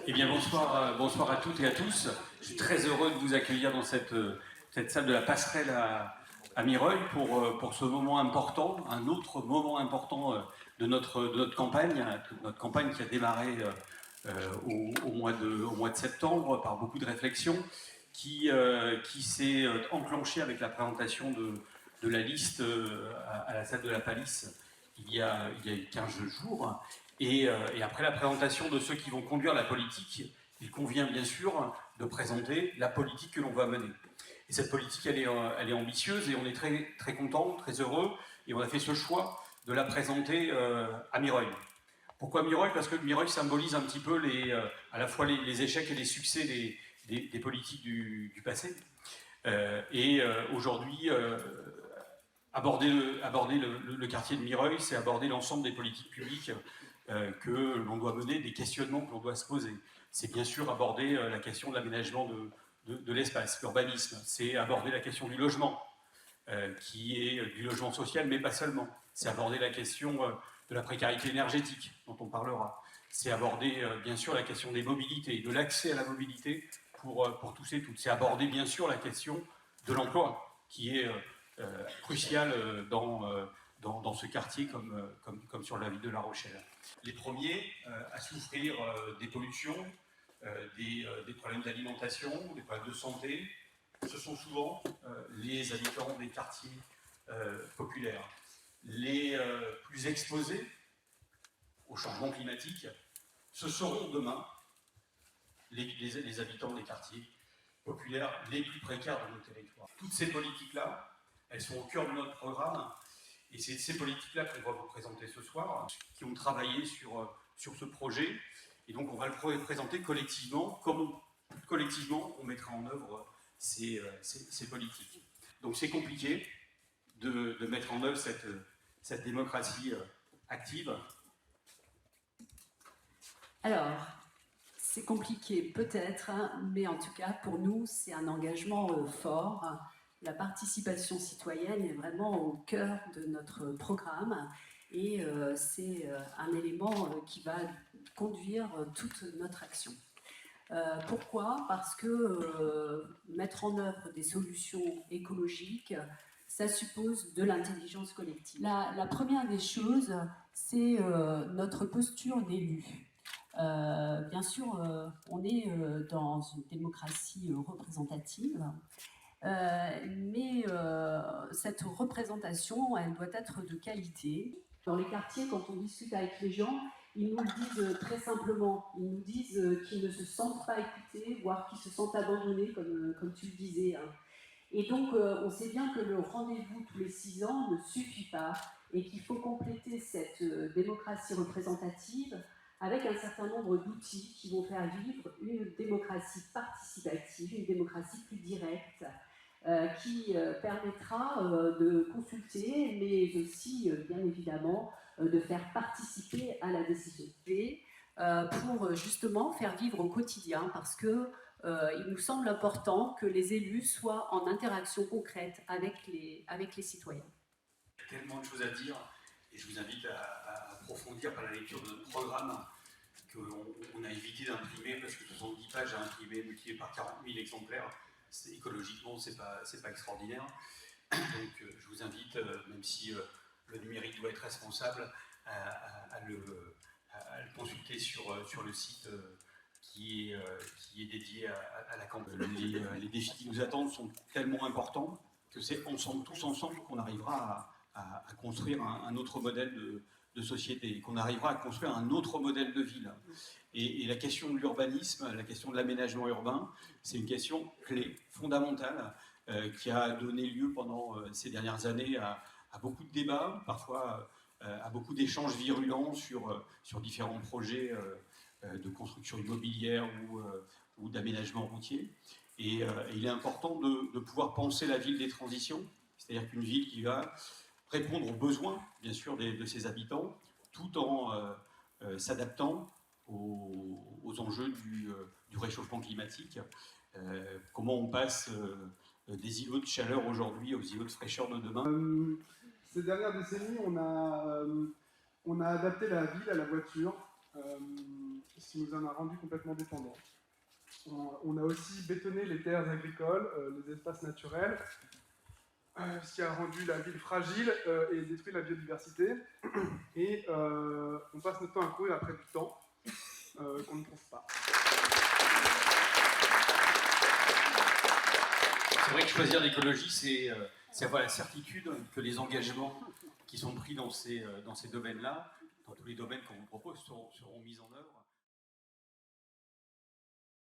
Eh bien bonsoir à toutes et à tous. Je suis très heureux de vous accueillir dans cette salle de la Passerelle à Mireuil pour ce moment important, un autre moment important de notre campagne qui a démarré au mois de septembre par beaucoup de réflexions, qui s'est enclenchée avec la présentation de la liste à la salle de la Palisse il y a 15 jours. Et après la présentation de ceux qui vont conduire la politique, il convient bien sûr de présenter la politique que l'on va mener. Et cette politique, elle est ambitieuse et on est très, très content, très heureux. Et on a fait ce choix de la présenter à Mireuil. Pourquoi Mireuil? Parce que Mireuil symbolise un petit peu à la fois les échecs et les succès des politiques du passé. Aujourd'hui, aborder le quartier de Mireuil, c'est aborder l'ensemble des politiques publiques que l'on doit mener, des questionnements que l'on doit se poser. C'est bien sûr aborder la question de l'aménagement de l'espace, l'urbanisme. C'est aborder la question du logement, qui est du logement social, mais pas seulement. C'est aborder la question de la précarité énergétique, dont on parlera. C'est aborder bien sûr la question des mobilités, de l'accès à la mobilité pour tous et toutes. C'est aborder bien sûr la question de l'emploi, qui est crucial dans ce quartier comme sur la ville de La Rochelle. Les premiers à souffrir des pollutions, des problèmes d'alimentation, des problèmes de santé, ce sont souvent les habitants des quartiers populaires. Les plus exposés au changement climatique, ce seront demain les habitants des quartiers populaires les plus précaires de nos territoires. Toutes ces politiques-là, elles sont au cœur de notre programme. Et c'est ces politiques-là qu'on va vous présenter ce soir, qui ont travaillé sur ce projet. Et donc on va le présenter collectivement, comme collectivement on mettra en œuvre ces politiques. Donc c'est compliqué de mettre en œuvre cette démocratie active. Alors, c'est compliqué peut-être, mais en tout cas pour nous c'est un engagement fort. La participation citoyenne est vraiment au cœur de notre programme et c'est un élément qui va conduire toute notre action. Pourquoi? Parce que mettre en œuvre des solutions écologiques, ça suppose de l'intelligence collective. La première des choses, c'est notre posture d'élu. Bien sûr, on est dans une démocratie représentative, mais cette représentation, elle doit être de qualité. Dans les quartiers, quand on discute avec les gens, ils nous le disent très simplement. Ils nous disent qu'ils ne se sentent pas écoutés, voire qu'ils se sentent abandonnés, comme tu le disais. Hein. Et donc, on sait bien que le rendez-vous tous les 6 ans ne suffit pas et qu'il faut compléter cette démocratie représentative avec un certain nombre d'outils qui vont faire vivre une démocratie participative, une démocratie plus directe, qui permettra de consulter, mais aussi, bien évidemment, de faire participer à la décision. Pour justement faire vivre au quotidien, parce que il nous semble important que les élus soient en interaction concrète avec les citoyens. Il y a tellement de choses à dire, et je vous invite à approfondir par la lecture de notre programme qu'on a évité d'imprimer, parce que 70 pages à imprimer multipliées par 40 000 exemplaires, écologiquement, c'est pas extraordinaire. Donc je vous invite, même si le numérique doit être responsable, à le consulter sur le site qui est dédié à la campagne. Les défis qui nous attendent sont tellement importants que c'est tous ensemble qu'on arrivera à construire un autre modèle de société, qu'on arrivera à construire un autre modèle de ville. Et la question de l'urbanisme, la question de l'aménagement urbain, c'est une question clé, fondamentale, qui a donné lieu pendant ces dernières années à beaucoup de débats, parfois à beaucoup d'échanges virulents sur différents projets de construction immobilière ou d'aménagement routier. Et il est important de pouvoir penser la ville des transitions, c'est-à-dire qu'une ville qui va répondre aux besoins, bien sûr, de ses habitants, tout en s'adaptant aux enjeux du réchauffement climatique. Comment on passe des îlots de chaleur aujourd'hui aux îlots de fraîcheur de demain. Ces dernières décennies, on a adapté la ville à la voiture. ce qui nous en a rendu complètement dépendants. On a aussi bétonné les terres agricoles, les espaces naturels, ce qui a rendu la ville fragile et détruit la biodiversité. Et on passe notre temps à courir après du temps qu'on ne trouve pas. C'est vrai que choisir l'écologie, c'est avoir la certitude que les engagements qui sont pris dans ces domaines-là, dans tous les domaines qu'on vous propose, seront mis en œuvre.